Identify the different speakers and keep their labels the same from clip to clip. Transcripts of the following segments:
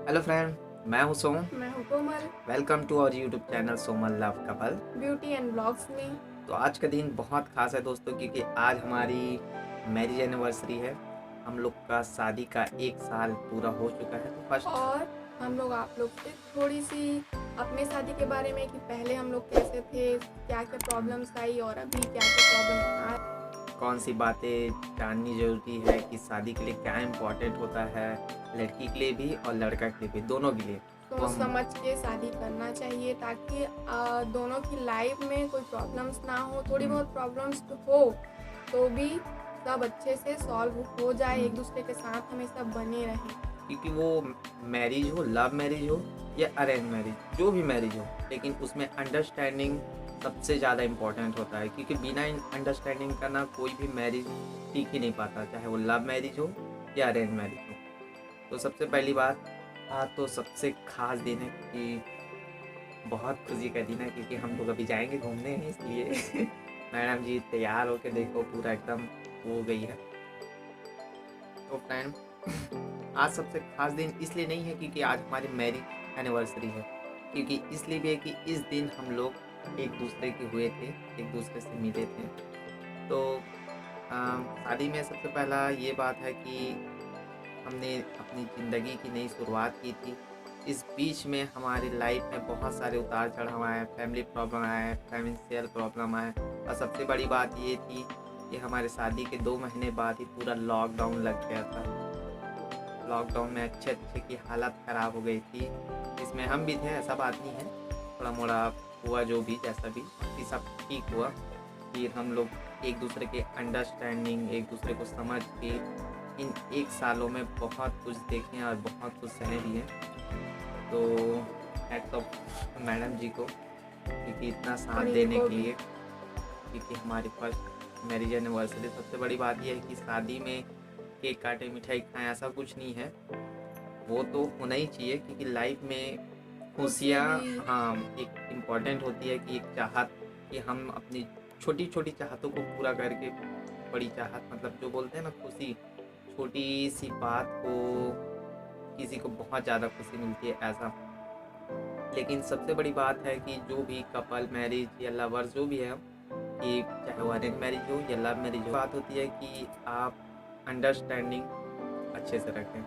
Speaker 1: Hello friend, मैं हूं सोम।
Speaker 2: मैं हूँ Komal.
Speaker 1: Welcome to our YouTube channel Somal love couple.
Speaker 2: Beauty and blogs में।
Speaker 1: तो आज का दिन बहुत खास है दोस्तों, क्योंकि आज हमारी मैरिज एनिवर्सरी है। हम लोग का शादी का 1 साल पूरा हो चुका है। तो फर्स्ट
Speaker 2: और हम लोग आप लोग से थोड़ी सी अपने शादी के बारे में कि पहले हम लोग कैसे थे, क्या क्या प्रॉब्लम्स आई और अभी क्या क्या प्रॉब्लम आ।
Speaker 1: कौन सी बातें जाननी जरूरी है कि शादी के लिए क्या इम्पोर्टेंट होता है, लड़की के लिए भी और लड़का के लिए भी, दोनों के लिए। तो
Speaker 2: सोच
Speaker 1: हम
Speaker 2: समझ के शादी करना चाहिए ताकि दोनों की लाइफ में कोई प्रॉब्लम्स ना हो। थोड़ी बहुत प्रॉब्लम्स तो हो तो भी सब अच्छे से सॉल्व हो जाए, एक दूसरे के साथ हमेशा बने रहें।
Speaker 1: क्योंकि वो मैरिज हो, लव मैरिज हो या अरेंज मैरिज, जो भी मैरिज हो, लेकिन उसमें अंडरस्टैंडिंग सबसे ज़्यादा इम्पोर्टेंट होता है। क्योंकि बिना अंडरस्टैंडिंग का ना कोई भी मैरिज टिक ही नहीं पाता, चाहे वो लव मैरिज हो या अरेंज मैरिज हो। तो सबसे पहली बात, आज तो सबसे खास दिन है क्योंकि बहुत खुशी का दिन है, क्योंकि हम लोग अभी जाएंगे घूमने हैं, इसलिए मैडम जी तैयार होके देखो पूरा एकदम हो गई है। तो फ्रेंड, आज सबसे खास दिन इसलिए नहीं है क्योंकि आज हमारी मैरिज एनिवर्सरी है, क्योंकि इसलिए भी है कि इस दिन हम लोग एक दूसरे के हुए थे, एक दूसरे से मिले थे। तो शादी में सबसे पहला ये बात है कि हमने अपनी ज़िंदगी की नई शुरुआत की थी। इस बीच में हमारी लाइफ में बहुत सारे उतार चढ़ाव आए, फैमिली प्रॉब्लम आए, फाइनेंशियल प्रॉब्लम आए, और सबसे बड़ी बात ये थी कि हमारे शादी के 2 महीने बाद ही पूरा लॉकडाउन लग गया था। लॉकडाउन में अच्छे की हालत ख़राब हो गई थी, इसमें हम भी थे, ऐसा बात नहीं है। थोड़ा मोड़ा हुआ, जो भी जैसा भी, बाकी सब ठीक हुआ। फिर हम लोग एक दूसरे के अंडरस्टैंडिंग, एक दूसरे को समझ के इन 1 सालों में बहुत कुछ देखे और बहुत कुछ सहे भी हैं। तो हैट्स ऑफ मैडम जी को, क्योंकि इतना साथ
Speaker 2: और
Speaker 1: देने
Speaker 2: इनको
Speaker 1: के
Speaker 2: भी
Speaker 1: लिए। क्योंकि हमारी फर्स्ट मैरिज एनिवर्सरी, सबसे बड़ी बात यह है कि शादी में केक काटे, मिठाई खाएं, ऐसा कुछ नहीं है। वो तो होना ही चाहिए, क्योंकि लाइफ में
Speaker 2: खुशी
Speaker 1: खुशियाँ,
Speaker 2: भी।
Speaker 1: हाँ, एक इम्पॉर्टेंट होती है कि एक चाहत, कि हम अपनी छोटी छोटी चाहतों को पूरा करके, बड़ी चाहत मतलब जो बोलते हैं ना खुशी, छोटी सी बात को किसी को बहुत ज़्यादा खुशी मिलती है, ऐसा। लेकिन सबसे बड़ी बात है कि जो भी कपल मैरिज या लवर्स जो भी है, कि चाहे वो अरेंज मैरिज हो या लव मैरिज हो, बात होती है कि आप अंडरस्टैंडिंग अच्छे से रखें,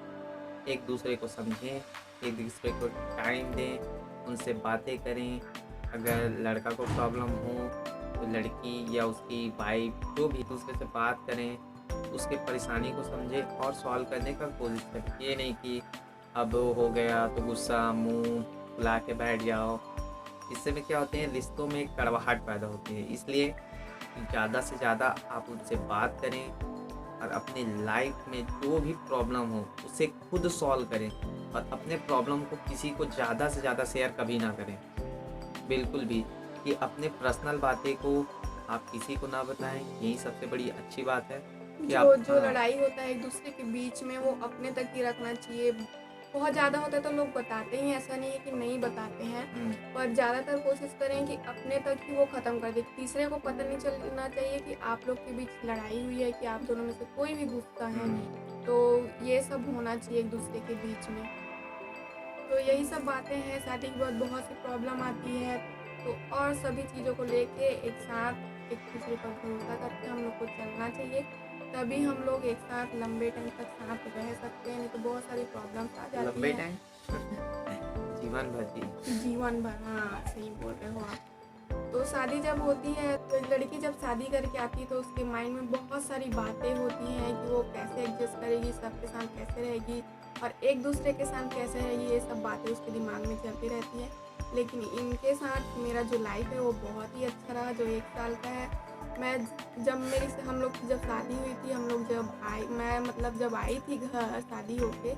Speaker 1: एक दूसरे को समझें, एक दूसरे को टाइम दें, उनसे बातें करें। अगर लड़का को प्रॉब्लम हो तो लड़की या उसकी वाइफ जो भी दूसरे से बात करें, उसके परेशानी को समझें और सॉल्व करने का कोशिश करें। ये नहीं कि अब हो गया तो गुस्सा मुंह फुला के बैठ जाओ। इससे में क्या होते हैं, रिश्तों में कड़वाहट पैदा होती है। इसलिए ज़्यादा से ज़्यादा आप उनसे बात करें और अपनी लाइफ में जो भी प्रॉब्लम हो उसे खुद सॉल्व करें, और अपने प्रॉब्लम को किसी को ज़्यादा से ज़्यादा शेयर कभी ना करें, बिल्कुल भी। कि अपने पर्सनल बातें को आप किसी को ना बताएं, यही सबसे बड़ी अच्छी बात है कि
Speaker 2: जो
Speaker 1: आप,
Speaker 2: जो
Speaker 1: हाँ।
Speaker 2: लड़ाई होता है एक दूसरे के बीच में वो अपने तक ही रखना चाहिए। बहुत ज़्यादा होता है तो लोग बताते ही, ऐसा नहीं है कि नहीं बताते हैं, पर ज़्यादातर कोशिश करें कि अपने तक ही वो ख़त्म कर दे। तीसरे को पता नहीं चलना चाहिए कि आप लोग के बीच लड़ाई हुई है, कि आप दोनों में से कोई भी गुस्सा है। तो ये सब होना चाहिए एक दूसरे के बीच में। तो यही सब बातें हैं। शादी के बाद बहुत सी प्रॉब्लम आती है, तो और सभी चीज़ों को लेके एक साथ एक दूसरे पर भरोसा करके हम लोग को चलना चाहिए। तभी हम लोग एक साथ लंबे टाइम तक साथ रह सकते हैं, नहीं तो बहुत सारी प्रॉब्लम्स आ जाती
Speaker 1: लंबे
Speaker 2: हैं।
Speaker 1: टाइम जीवन भर जी।
Speaker 2: जीवन भर, हाँ सही बोल रहे हो आप। तो शादी जब होती है तो लड़की जब शादी करके आती है तो उसके माइंड में बहुत सारी बातें होती हैं कि वो कैसे एडजस्ट करेगी, सबके साथ कैसे रहेगी और एक दूसरे के साथ कैसे रहेगी। ये सब बातें उसके दिमाग में चलती रहती हैं। लेकिन इनके साथ मेरा जो लाइफ है वो बहुत ही अच्छा रहा, जो 1 साल का है। मैं जब मेरी से हम लोग की जब शादी हुई थी, हम लोग जब आई, मैं मतलब जब आई थी घर शादी होके,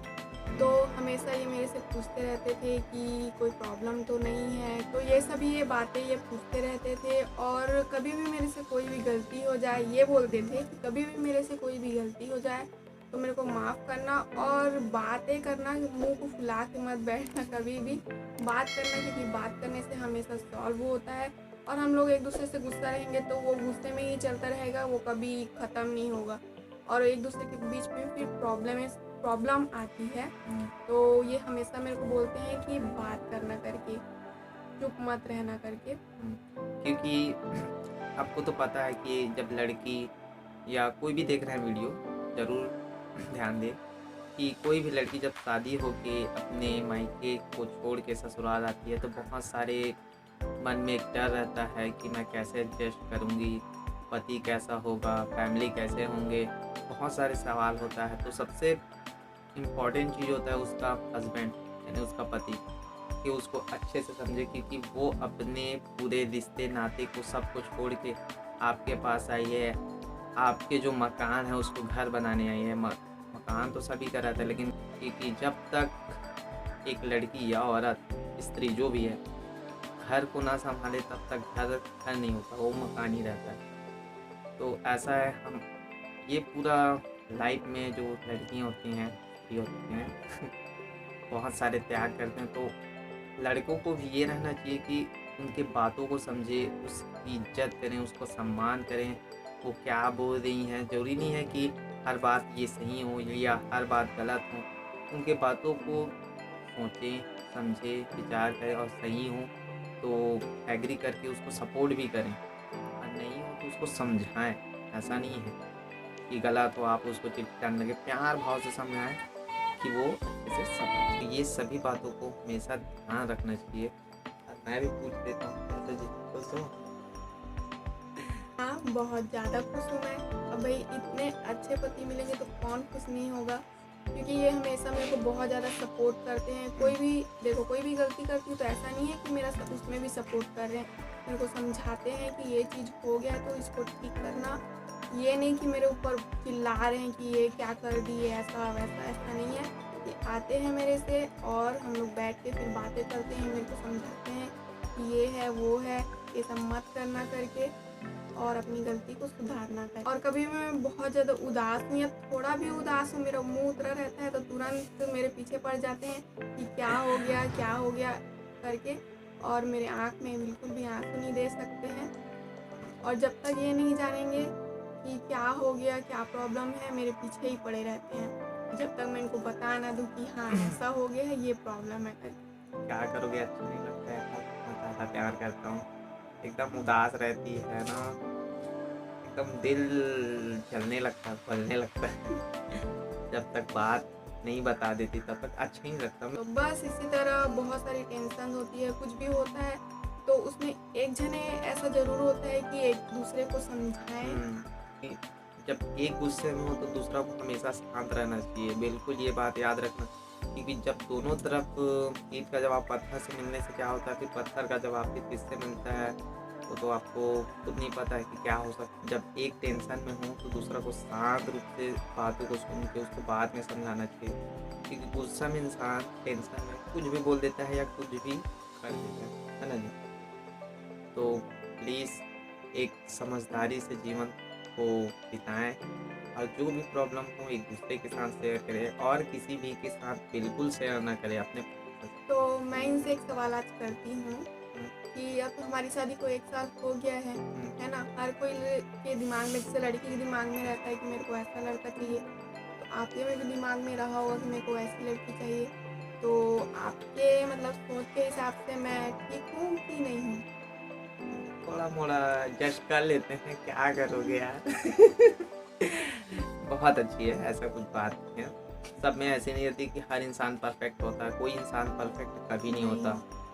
Speaker 2: तो हमेशा ये मेरे से पूछते रहते थे कि कोई प्रॉब्लम तो नहीं है। तो ये सभी ये बातें ये पूछते रहते थे, और कभी भी मेरे से कोई भी गलती हो जाए ये बोलते थे कि कभी भी मेरे से कोई भी गलती हो जाए तो मेरे को माफ़ करना, और बातें करना, मुंह को फुला के मत बैठना, कभी भी बात करना, क्योंकि बात करने से हमेशा सॉल्व होता है। और हम लोग एक दूसरे से गुस्सा रहेंगे तो वो गुस्से में ही चलता रहेगा, वो कभी ख़त्म नहीं होगा, और एक दूसरे के बीच में फिर प्रॉब्लम प्रॉब्लम आती है, तो ये हमेशा मेरे को बोलते हैं कि बात करना करके, चुप मत रहना करके।
Speaker 1: क्योंकि आपको तो पता है कि जब लड़की या कोई भी देख रहा है वीडियो, ज़रूर ध्यान दें कि कोई भी लड़की जब शादी होके अपने मायके को छोड़ के ससुराल आती है तो बहुत सारे मन में एक डर रहता है कि मैं कैसे एडजस्ट करूँगी, पति कैसा होगा, फैमिली कैसे होंगे, बहुत सारे सवाल होता है। तो सबसे इम्पॉर्टेंट चीज़ होता है उसका हस्बैंड, यानी उसका पति, कि उसको अच्छे से समझे, क्योंकि वो अपने पूरे रिश्ते नाते को सब कुछ छोड़ के आपके पास आई है। आपके जो मकान है उसको घर बनाने आई है। मकान तो सभी का रहता है, लेकिन क्योंकि जब तक एक लड़की या औरत, स्त्री जो भी है, घर को ना संभाले तब तक घर नहीं होता, वो मकान ही रहता है। तो ऐसा है, हम ये पूरा लाइफ में जो लड़कियाँ होती हैं, स्त्री होती हैं बहुत सारे त्याग करते हैं। तो लड़कों को भी ये रहना चाहिए कि उनके बातों को समझे, उसकी इज्जत करें, उसको सम्मान करें। वो क्या बोल रही हैं, ज़रूरी नहीं है कि हर बात ये सही हो या हर बात गलत हो। उनके बातों को सोचें, समझें, विचार करें, और सही हो तो एग्री करके उसको सपोर्ट भी करें, और नहीं हो तो उसको समझाएं। ऐसा नहीं है कि गलत हो आप उसको चिढ़ने लगे, प्यार भाव से समझाएं कि वो अच्छे से समझ। तो ये सभी बातों को हमेशा ध्यान रखना चाहिए। और मैं भी पूछ लेता हूँ, कैसे जी खुश हो?
Speaker 2: हाँ, बहुत ज़्यादा खुश हूँ मैं। अब भाई इतने अच्छे पति मिलेंगे तो कौन खुश नहीं होगा, क्योंकि ये हमेशा मेरे को बहुत ज़्यादा सपोर्ट करते हैं। कोई भी देखो, कोई भी गलती करती हूँ तो ऐसा नहीं है कि मेरा उसमें भी सपोर्ट कर रहे हैं, मेरे को समझाते हैं कि ये चीज़ हो गया तो इसको ठीक करना। ये नहीं कि मेरे ऊपर चिल्ला रहे हैं कि ये क्या कर दी है, ऐसा वैसा, ऐसा नहीं है। ये आते हैं मेरे से और हम लोग बैठ के फिर बातें करते हैं, मेरे को समझाते हैं कि ये है वो है, ये सब मत करना करके, और अपनी गलती को सुधारना करें। और कभी मैं बहुत ज़्यादा उदास हूँ या थोड़ा भी उदास हूँ, मेरा मुंह उतरा रहता है, तो तुरंत मेरे पीछे पड़ जाते हैं कि क्या हो गया करके, और मेरे आँख में बिल्कुल भी आंसू नहीं दे सकते हैं। और जब तक ये नहीं जानेंगे कि क्या हो गया, क्या प्रॉब्लम है, मेरे पीछे ही पड़े रहते हैं, जब तक मैं इनको बता ना दूँ कि हाँ ऐसा हो गया है, ये प्रॉब्लम है करके।
Speaker 1: क्या करोगे, अच्छा नहीं लगता है। मैं ज़्यादा प्यार करता हूँ, एकदम उदास रहती है ना, एकदम दिल जलने लगता है, गलने लगता है जब तक बात नहीं बता देती तब तक अच्छा ही नहीं लगता।
Speaker 2: तो बस इसी तरह बहुत सारी टेंशन होती है, कुछ भी होता है तो उसमें एक जने ऐसा ज़रूर होता है कि एक दूसरे को समझाएं।
Speaker 1: कि जब एक गुस्से में हो तो दूसरा को हमेशा शांत रहना चाहिए, बिल्कुल ये बात याद रखना। क्योंकि जब दोनों तरफ ईंट का जवाब पत्थर से मिलने से क्या होता है, फिर पत्थर का जवाब फिर किससे मिलता है, वो तो आपको खुद नहीं पता है कि क्या हो सकता है। जब एक टेंशन में हो तो दूसरा को शांत रूप से बातों को सुन के उसको बाद में समझाना चाहिए। क्योंकि गुस्सा में इंसान टेंशन में कुछ भी बोल देता है या कुछ भी कर देता है ना जी। तो प्लीज़ एक समझदारी से जीवन को बिताएं, और जो भी प्रॉब्लम हो एक दूसरे के साथ शेयर करें, और किसी भी के साथ बिल्कुल शेयर ना करें अपने।
Speaker 2: तो मैं इनसे एक सवाल आज करती हूँ कि अब हमारी शादी को 1 साल हो गया है ना। हर कोई के दिमाग में, जैसे लड़की के दिमाग में रहता है कि मेरे को ऐसा लड़का चाहिए, तो आपके में भी दिमाग में रहा होगा कि मेरे को ऐसी लड़की चाहिए। तो आपके मतलब सोच के हिसाब से मैं ठीक हूँ कि नहीं हूँ?
Speaker 1: थोड़ा मोड़ा एडजस्ट कर लेते हैं, क्या करोगे यार बहुत अच्छी है, ऐसा कुछ बात नहीं है। सब में ऐसे नहीं रहती कि हर इंसान परफेक्ट होता है, कोई इंसान परफेक्ट कभी नहीं होता,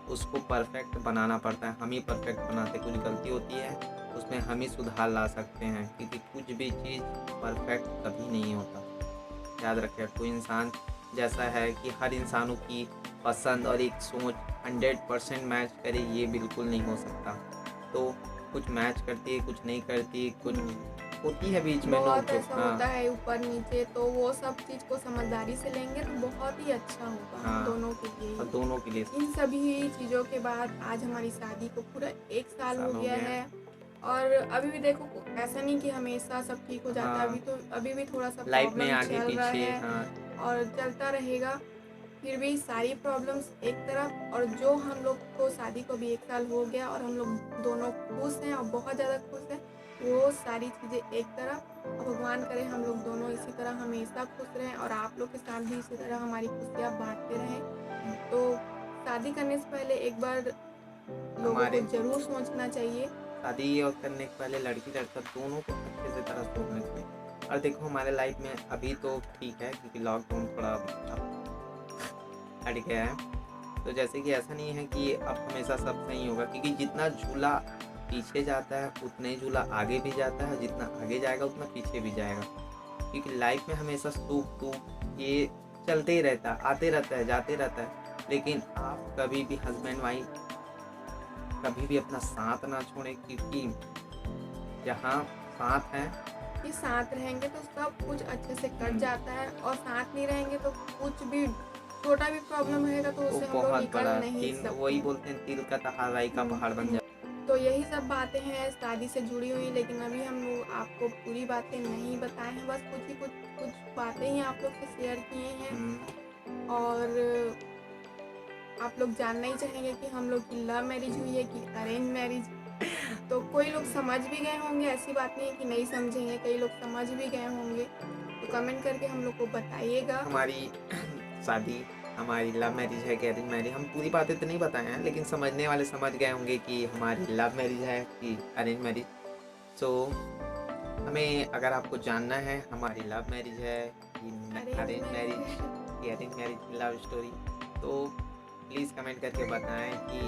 Speaker 1: उसको परफेक्ट बनाना पड़ता है। हम ही परफेक्ट बनाते, कुछ गलती होती है उसमें हम ही सुधार ला सकते हैं, क्योंकि कुछ भी चीज़ परफेक्ट कभी नहीं होता। याद रखें, कोई इंसान जैसा है कि हर इंसानों की पसंद और एक सोच 100% मैच करे, ये बिल्कुल नहीं हो सकता। तो कुछ मैच करती है, कुछ नहीं करती, कुछ होती है बीच में
Speaker 2: बहुत
Speaker 1: नोक-झोंक।
Speaker 2: ऐसा होता है ऊपर नीचे, तो वो सब चीज़ को समझदारी से लेंगे तो बहुत ही अच्छा होगा हम
Speaker 1: हाँ,
Speaker 2: दोनों के
Speaker 1: और
Speaker 2: लिए।
Speaker 1: दोनों के लिए
Speaker 2: इन सभी चीज़ों के बाद आज हमारी शादी को पूरा 1 साल हो गया है, और अभी भी देखो ऐसा नहीं कि हमेशा सब ठीक हो जाता है।
Speaker 1: हाँ,
Speaker 2: अभी भी थोड़ा सा
Speaker 1: लाइफ में
Speaker 2: प्रॉब्लम
Speaker 1: आगे
Speaker 2: चल रहा
Speaker 1: पीछे,
Speaker 2: है
Speaker 1: हाँ,
Speaker 2: और चलता रहेगा। फिर भी सारी प्रॉब्लम्स एक तरफ, और जो हम लोग को शादी को भी 1 साल हो गया और हम लोग दोनों खुश हैं और बहुत ज़्यादा खुश हैं, वो सारी चीज़ें एक तरफ, और भगवान करे हम लोग दोनों इसी तरह हमेशा खुश रहें और आप लोग के साथ भी इसी तरह हमारी खुशियाँ बांटते रहें। तो शादी करने से पहले एक बार लोगों
Speaker 1: हमारे
Speaker 2: को ज़रूर सोचना चाहिए।
Speaker 1: शादी और करने के पहले लड़की लड़का दोनों को अच्छे से तरह सोचना चाहिए। और देखो हमारे लाइफ में अभी तो ठीक है क्योंकि लॉकडाउन थोड़ा हट गया है, तो जैसे कि ऐसा नहीं है कि अब हमेशा सब सही होगा, क्योंकि जितना झूला पीछे जाता है उतना ही झूला आगे भी जाता है, जितना आगे जाएगा उतना पीछे भी जाएगा। क्योंकि लाइफ में हमेशा सुख दुख ये चलते ही रहता है, आते रहता है, जाते रहता है। लेकिन आप कभी भी हस्बैंड वाइफ कभी भी अपना साथ ना छोड़ें, क्योंकि जहाँ साथ हैं
Speaker 2: कि साथ रहेंगे तो सब कुछ अच्छे से कट
Speaker 1: हम्म।
Speaker 2: जाता है, और साथ नहीं रहेंगे तो कुछ भी छोटा भी प्रॉब्लम रहेगा तो
Speaker 1: तो
Speaker 2: उससे हम लोग
Speaker 1: बहुत
Speaker 2: निकल
Speaker 1: बड़ा
Speaker 2: नहीं
Speaker 1: तिल,
Speaker 2: सकते।
Speaker 1: वही बोलते हैं तिल का तहाराई का पहाड़ बन जाता
Speaker 2: तो यही सब बातें हैं शादी से जुड़ी हुई, लेकिन अभी हम लोग आपको पूरी बातें नहीं बताए हैं, बस कुछ बातें ही आप लोग से शेयर किए
Speaker 1: है।
Speaker 2: हैं। और आप लोग जानना ही चाहेंगे कि हम लोग की लव मैरिज हुई है कि अरेंज मैरिज। तो कोई लोग समझ भी गए होंगे, ऐसी बात नहीं है कि नहीं समझेंगे, कई लोग समझ भी गए होंगे। तो कमेंट करके हम लोग को बताइएगा।
Speaker 1: हमारी शादी हमारी लव मैरिज है कि अरेंज मैरिज, हम पूरी बातें तो नहीं बताए हैं, लेकिन समझने वाले समझ गए होंगे कि हमारी लव मैरिज है कि अरेंज मैरिज। सो हमें अगर आपको जानना है हमारी लव मैरिज है कि अरेंज मैरिज की अरेंज मैरिज की लव स्टोरी, तो प्लीज़ कमेंट करके बताएं कि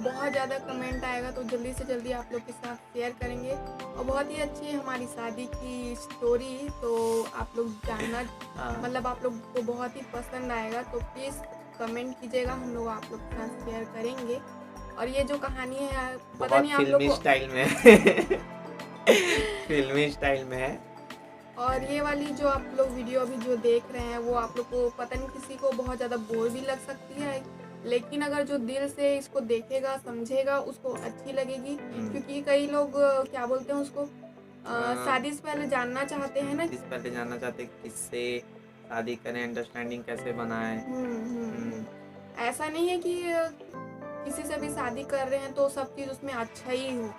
Speaker 2: बहुत ज़्यादा कमेंट आएगा तो जल्दी से जल्दी आप लोग के साथ शेयर करेंगे। और बहुत ही अच्छी है हमारी शादी की स्टोरी, तो आप लोग जानना मतलब आप लोग को बहुत ही पसंद आएगा। तो प्लीज़ कमेंट कीजिएगा, हम लोग आप लोग के साथ शेयर करेंगे। और ये जो कहानी है पता
Speaker 1: बहुत
Speaker 2: नहीं आप लोग
Speaker 1: फिल्मी
Speaker 2: को
Speaker 1: स्टाइल में है। फिल्मी स्टाइल में है।
Speaker 2: और ये वाली जो आप लोग वीडियो अभी जो देख रहे हैं वो आप लोग को पता नहीं किसी को बहुत ज़्यादा बोर भी लग सकती है, लेकिन अगर जो दिल से इसको देखेगा समझेगा उसको अच्छी लगेगी। क्योंकि कई लोग क्या बोलते हैं उसको शादी से पहले जानना चाहते हैं ना।
Speaker 1: इस पहले जानना चाहते हैं किससे शादी करें, अंडरस्टैंडिंग कैसे बनाएं।
Speaker 2: ऐसा नहीं है कि किसी से भी शादी कर रहे हैं तो सब चीज़ उसमें अच्छा ही हो।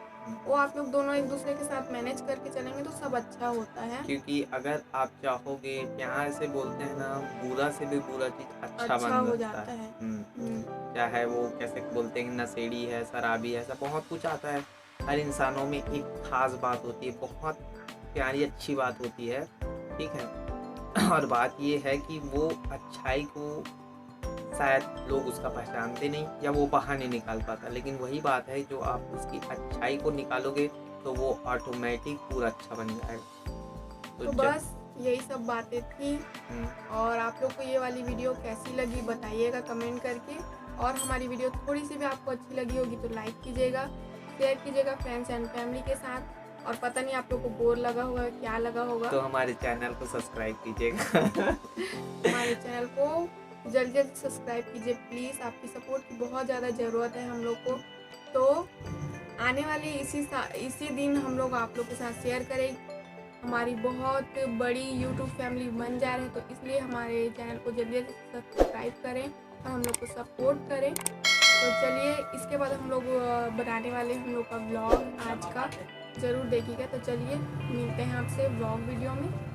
Speaker 2: वो आप लोग दोनों एक दूसरे के साथ मैनेज करके चलेंगे तो सब अच्छा होता है।
Speaker 1: क्योंकि अगर आप चाहोगे, प्यार से बोलते हैं ना, बुरा से भी बुरा चीज अच्छा
Speaker 2: अच्छा
Speaker 1: बन
Speaker 2: हो
Speaker 1: सकता
Speaker 2: जाता
Speaker 1: है।
Speaker 2: है।
Speaker 1: चाहे वो कैसे बोलते हैं नशेड़ी है, शराबी है, ऐसा बहुत कुछ आता है। हर इंसानों में एक खास बात होती है, बहुत प्यारी अच्छी बात होती है, ठीक है। और बात ये है कि वो अच्छाई को शायद लोग उसका पहचानते नहीं या वो बाहर नहीं निकाल पाता, लेकिन वही बात है जो आप उसकी अच्छाई को निकालोगे तो वो ऑटोमेटिक पूरा अच्छा बन जाएगा।
Speaker 2: तो बस यही सब बातें थी। और आप लोग को ये वाली वीडियो कैसी लगी बताइएगा कमेंट करके। और हमारी वीडियो थोड़ी सी भी आपको अच्छी लगी होगी तो लाइक कीजिएगा, शेयर कीजिएगा फ्रेंड्स एंड फैमिली के साथ। और पता नहीं आप लोग को बोर लगा होगा, क्या लगा होगा,
Speaker 1: तो हमारे चैनल को सब्सक्राइब कीजिएगा।
Speaker 2: हमारे चैनल को जल्दी जल्दी सब्सक्राइब कीजिए प्लीज़, आपकी सपोर्ट की बहुत ज़्यादा ज़रूरत है हम लोग को। तो आने वाले इसी दिन हम लोग आप लोग के साथ शेयर करें। हमारी बहुत बड़ी यूट्यूब फैमिली बन जा रही है, तो इसलिए हमारे चैनल को जल्दी जल्दी सब्सक्राइब करें और हम लोग को सपोर्ट करें। तो चलिए इसके बाद हम लोग बनाने वाले हम लोग का व्लॉग आज का, ज़रूर देखिएगा। तो चलिए मिलते हैं आपसे व्लॉग वीडियो में।